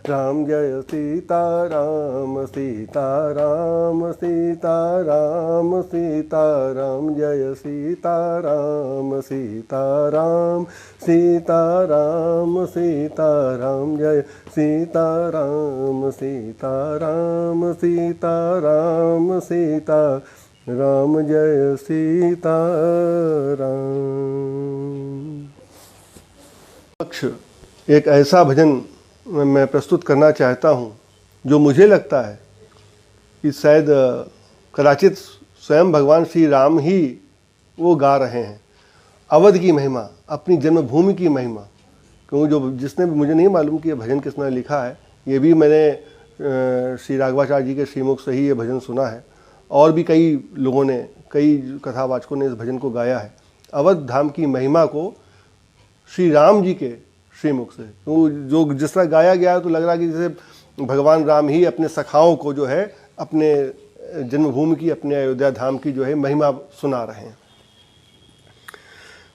राम जय सीताराम सीताराम सीताराम सीताराम जय सीताराम सीताराम सीताराम सीताराम जय सीताराम सीताराम सीताराम सीता राम जय सीताराम। एक ऐसा भजन मैं प्रस्तुत करना चाहता हूँ जो मुझे लगता है कि शायद कदाचित स्वयं भगवान श्री राम ही वो गा रहे हैं। अवध की महिमा, अपनी जन्मभूमि की महिमा। क्योंकि जो जिसने भी, मुझे नहीं मालूम कि ये भजन किसने लिखा है, ये भी मैंने श्री राघवाचार्य जी के श्रीमुख से ही ये भजन सुना है, और भी कई लोगों ने, कई कथावाचकों ने इस भजन को गाया है। अवध धाम की महिमा को श्री राम जी के श्रीमुख से, तो जो जिस तरह गाया गया है तो लग रहा है कि जैसे भगवान राम ही अपने सखाओं को जो है अपने जन्मभूमि की, अपने अयोध्या धाम की जो है महिमा सुना रहे हैं।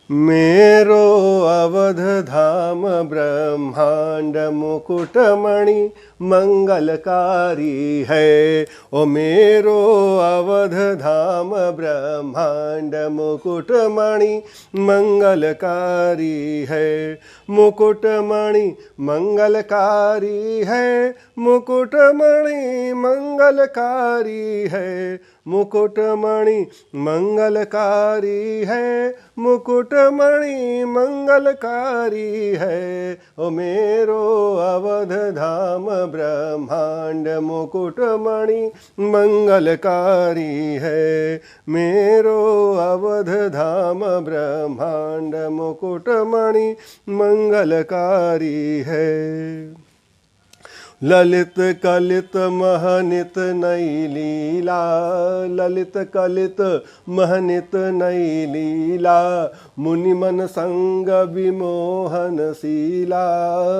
मेरो अवध धाम ब्रह्मांड मुकुटमणि मंगलकारी है। ओ मेरो अवध धाम ब्रह्मांड मुकुटमणि मंगलकारी है। मुकुटमणि मंगलकारी है, मुकुटमणि मंगलकारी है, मुकुटमणि मंगलकारी है, मुकुटमणि मंगलकारी है। ओ मेरो अवध धाम ब्रह्मांड मुकुटमणि मंगलकारी है। मेरो अवध धाम ब्रह्मांड मुकुटमणि मंगलकारी है। ललित कलित महनित नई लीला, ललित कलित महनित नई लीला, मुनिमन संग विमोहन शीला,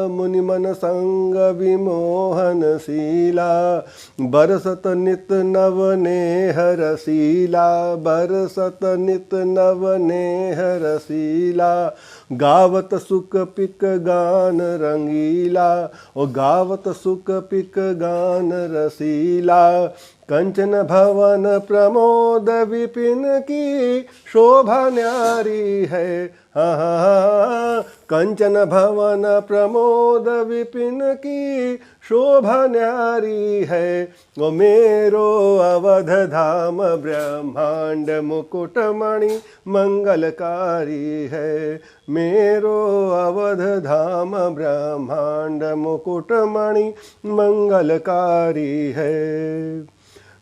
मुनिमन संग विमोहन शीला। बरसत नित नव नेह रसीला, बरसत नित नव नेह रसीला। गावत सुख पिक गान रंगीला, ओ गावत सुख पिक गान रसीला। कंचन भवन प्रमोद विपिन की शोभा न्यारी है। हाँ, कंचन भवन प्रमोद विपिन की शोभा न्यारी है। ओ मेरो अवध धाम ब्रह्मांड मुकुटमणि मंगलकारी है। मेरो अवध धाम ब्रह्मांड मुकुटमणि मंगलकारी है।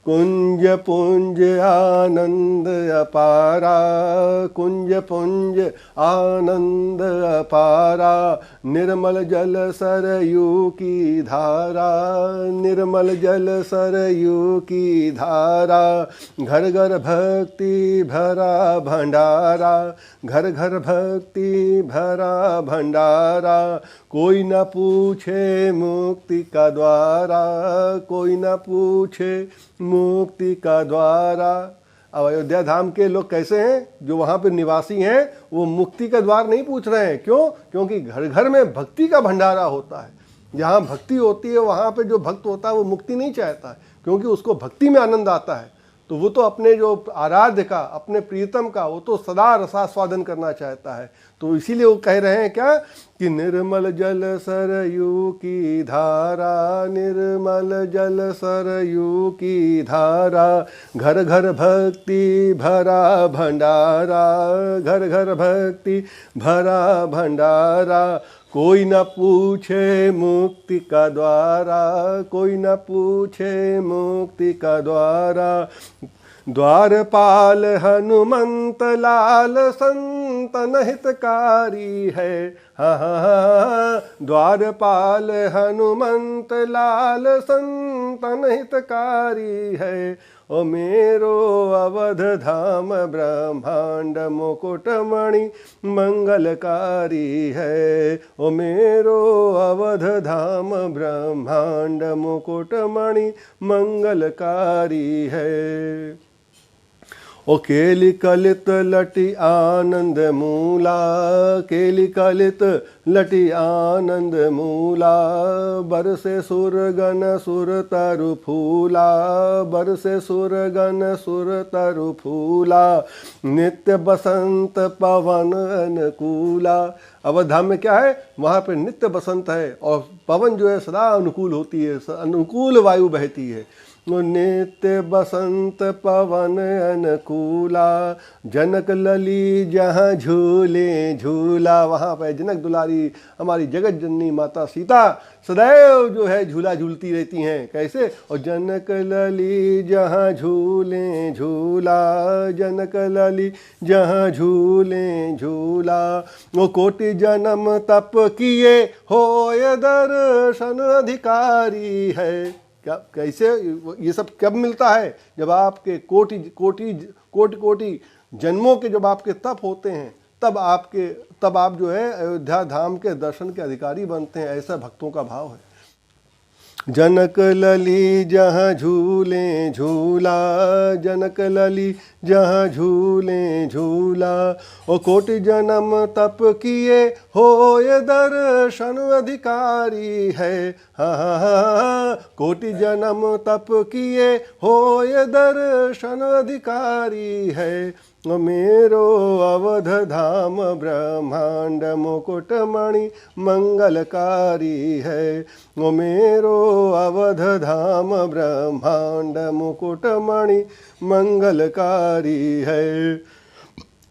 कुंज पुंज आनंद अपारा, कुंज पुंज आनंद अपारा। निर्मल जल सरयू की धारा, निर्मल जल सरयू की धारा। घर घर भक्ति भरा भंडारा, घर घर भक्ति भरा भंडारा। कोई न पूछे मुक्ति का द्वारा, कोई न पूछे मुक्ति का द्वारा। अब अयोध्या धाम के लोग कैसे हैं? जो वहाँ पे निवासी हैं वो मुक्ति का द्वार नहीं पूछ रहे हैं। क्यों? क्योंकि घर घर में भक्ति का भंडारा होता है। जहाँ भक्ति होती है वहाँ पे जो भक्त होता है वो मुक्ति नहीं चाहता है, क्योंकि उसको भक्ति में आनंद आता है। तो वो तो अपने जो आराध्य का, अपने प्रियतम का, वो तो सदा रसास्वादन करना चाहता है। तो इसीलिए वो कह रहे हैं क्या कि निर्मल जल सरयू की धारा, निर्मल जल सरयू की धारा, घर घर भक्ति भरा भंडारा, घर घर भक्ति भरा भंडारा, कोई न पूछे मुक्ति का द्वारा, कोई न पूछे मुक्ति का द्वारा, द्वारपाल हनुमंत लाल संतन हितकारी है, हा हा हा, द्वारपाल हनुमंत लाल संतन हितकारी है, ओ मेरो अवध धाम ब्रह्मांड मुकुटमणि मंगलकारी है, ओ मेरो अवध धाम ब्रह्मांड मुकुटमणि मंगलकारी है। ओ केली कलित लटी आनंद मूला, केली कलित लटी आनंद मूला, बरसे सुरगन सुर तरु फूला, बरसे सुरगन सुर तरु फूला, नित्य बसंत पवन अनुकूला। अवधाम में क्या है, वहाँ पे नित्य बसंत है और पवन जो है सदा अनुकूल होती है, अनुकूल वायु बहती है। नित्य बसंत पवन अनुकूला, जनक लली जहाँ झूले झूला, वहाँ पे जनक दुलारी हमारी जगत जननी माता सीता सदैव जो है झूला झूलती रहती हैं। कैसे? और जनक लली जहाँ झूले झूला, जनक लली जहाँ झूले झूला, वो कोटि जन्म तप किए होय दर्शन अधिकारी है। क्या कैसे ये सब कब मिलता है? जब आपके कोटि कोटि कोटि कोटि जन्मों के जब आपके तप होते हैं, तब आप जो है अयोध्या धाम के दर्शन के अधिकारी बनते हैं। ऐसा भक्तों का भाव है। जनक लली जहाँ झूले झूला, जनक लली जहाँ झूले झूला, ओ कोटि जन्म तप किए होय दर्शन अधिकारी है, हा हा हा, कोटि जन्म तप किए होय दर्शन अधिकारी है, मेरो अवध धाम ब्रह्मांड मुकुटमणि मंगलकारी है, मेरो अवध धाम ब्रह्मांड मुकुटमणि मंगलकारी है।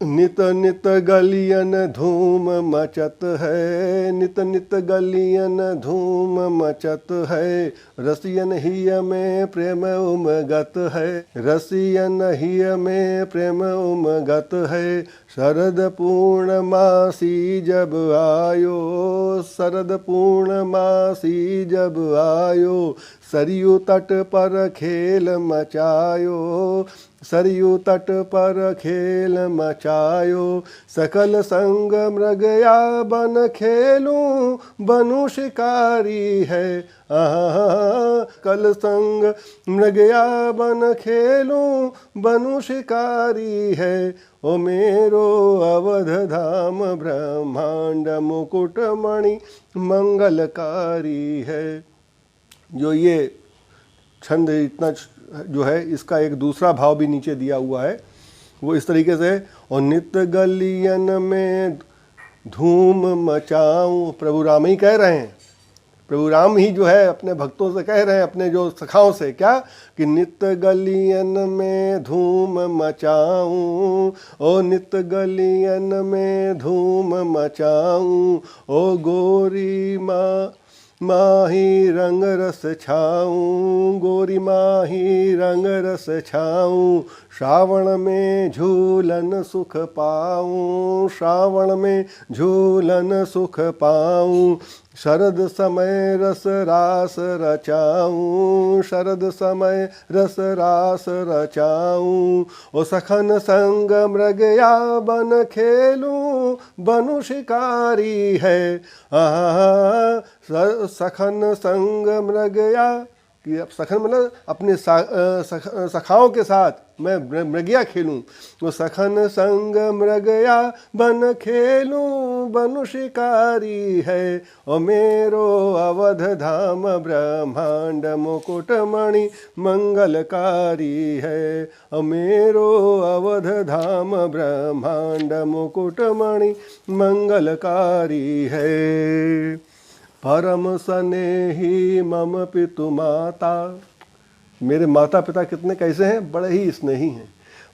नित नित गलियन धूम मचत है, नित नित गलियन धूम मचत है, रसियन हिय में प्रेम उमगत है, रसियन हिय में प्रेम उमगत है, शरद पूर्णमासी जब आयो, शरद पूर्णमासी जब आयो, सरयू तट पर खेल मचायो, सरयू तट पर खेल मचायो, सकल संग मृगया बन खेलूं बनु शिकारी है, कल संग मृगया बन खेलूं बनु शिकारी है, ओ मेरो अवध धाम ब्रह्मांड मुकुटमणि मंगलकारी है। जो ये छंद इतना जो है, इसका एक दूसरा भाव भी नीचे दिया हुआ है, वो इस तरीके से, और नित्य गलियन में धूम मचाऊं, प्रभु राम ही कह रहे हैं, प्रभु राम ही जो है अपने भक्तों से कह रहे हैं, अपने जो सखाओं से, क्या कि नित्य गलियन में धूम मचाऊं, ओ नित्य गलियन में धूम मचाऊं, ओ गोरी माही रंग रस छाऊं, गोरी माही रंग रस छाऊं, श्रावण में झूलन सुख पाऊं, श्रावण में झूलन सुख पाऊं, शरद समय रस रास रचाऊं, शरद समय रस रास रचाऊं, ओ सखन संग मृगया बन खेलूं बनु शिकारी है, सखन संग मृगया कि अब सखन मतलब अपने सखाओं के साथ मैं मृगया खेलूं। वो सखन संग मृगया बन खेलूं, बनु शिकारी है। और मेरो अवध धाम ब्रह्मांड मुकुटमणि मंगलकारी है। और मेरो अवध धाम ब्रह्मांड मुकुटमणि मंगलकारी है। परम स्नेही मम पितु माता, मेरे माता पिता कितने कैसे हैं, बड़े ही स्नेही हैं।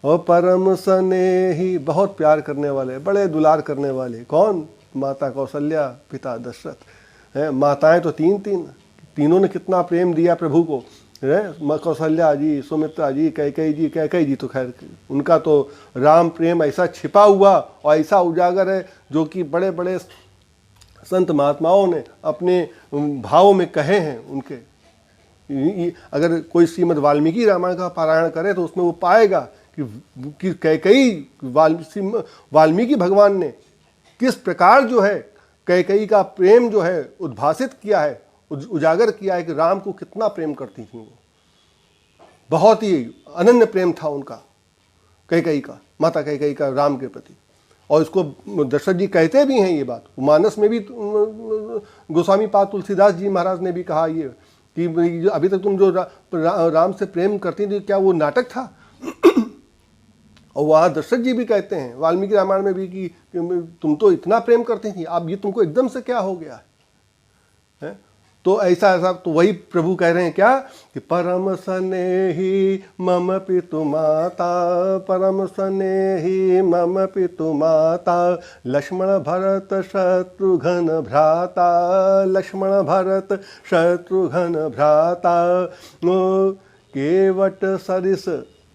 और परम स्नेही, बहुत प्यार करने वाले, बड़े दुलार करने वाले। कौन? माता कौशल्या, पिता दशरथ हैं। माताएं तो तीनों ने कितना प्रेम दिया प्रभु को है। कौशल्या जी, सुमित्रा जी, कैकेयी जी तो खैर उनका तो राम प्रेम ऐसा छिपा हुआ और ऐसा उजागर है जो कि बड़े बड़े संत महात्माओं ने अपने भावों में कहे हैं उनके। अगर कोई श्रीमद् वाल्मीकि रामायण का पारायण करे तो उसमें वो पाएगा कि कैकेयी वाल्मीकि भगवान ने किस प्रकार जो है कैकेयी का प्रेम जो है उद्भासित किया है, उजागर किया है कि राम को कितना प्रेम करती थी वो। बहुत ही अनन्य प्रेम था उनका कैकेयी का, माता कैकेयी का राम के प्रति। और इसको दशरथ जी कहते भी हैं ये बात। मानस में भी गोस्वामी पाद तुलसीदास जी महाराज ने भी कहा ये कि अभी तक तुम जो राम से प्रेम करती थी क्या वो नाटक था? और वहाँ दशरथ जी भी कहते हैं वाल्मीकि रामायण में भी कि तुम तो इतना प्रेम करती थी, अब ये तुमको एकदम से क्या हो गया है? तो ऐसा तो वही प्रभु कह रहे हैं क्या कि परम स्नेही मम पितु माता, परम स्नेही मम पितु माता, लक्ष्मण भरत शत्रुघ्न भ्राता, लक्ष्मण भरत शत्रुघ्न भ्राता।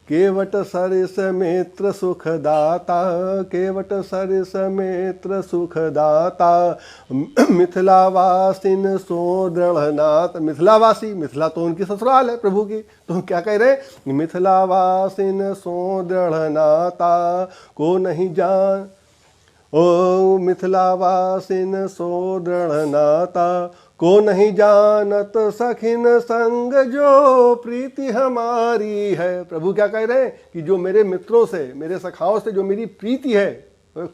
केवट सरिस मित्र सुखदाता, केवट सरिस मित्र सुखदाता, मिथिलावासिन सोदृढ़नाथ। मिथिलावासी, मिथिला तो उनकी ससुराल है प्रभु की, तो क्या कह रहे हैं? मिथिलावासिन सोदृढ़नाता को नहीं जान, ओ मिथिलावासिन सोदृढ़नाता को नहीं जानत सखिन संग जो प्रीति हमारी है। प्रभु क्या कह रहे हैं कि जो मेरे मित्रों से, मेरे सखाओं से जो मेरी प्रीति है,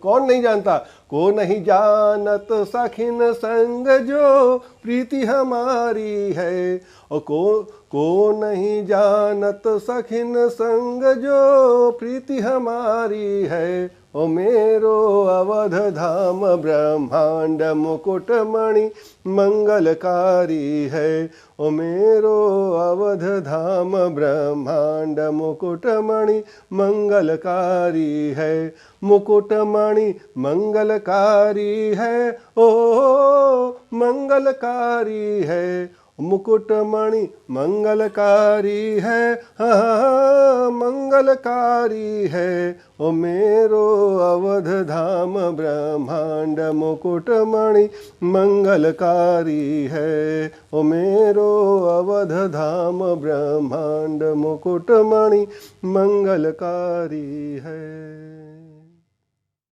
कौन नहीं जानता? को नहीं जानत सखिन संग जो प्रीति हमारी है। और को नहीं जानत सखिन संग जो प्रीति हमारी है। ओ मेरो अवध धाम ब्रह्मांड मुकुटमणि मंगलकारी है। ओ मेरो अवध धाम ब्रह्मांड मुकुटमणि मंगलकारी है। मुकुटमणि मंगलकारी है, ओ मंगलकारी है। मुकुटमणि मंगलकारी है, हाँ मंगलकारी है। ओ मेरो अवध धाम ब्रह्मांड मुकुटमणि मंगलकारी है। ओ मेरो अवध धाम ब्रह्मांड मुकुटमणि मंगलकारी है।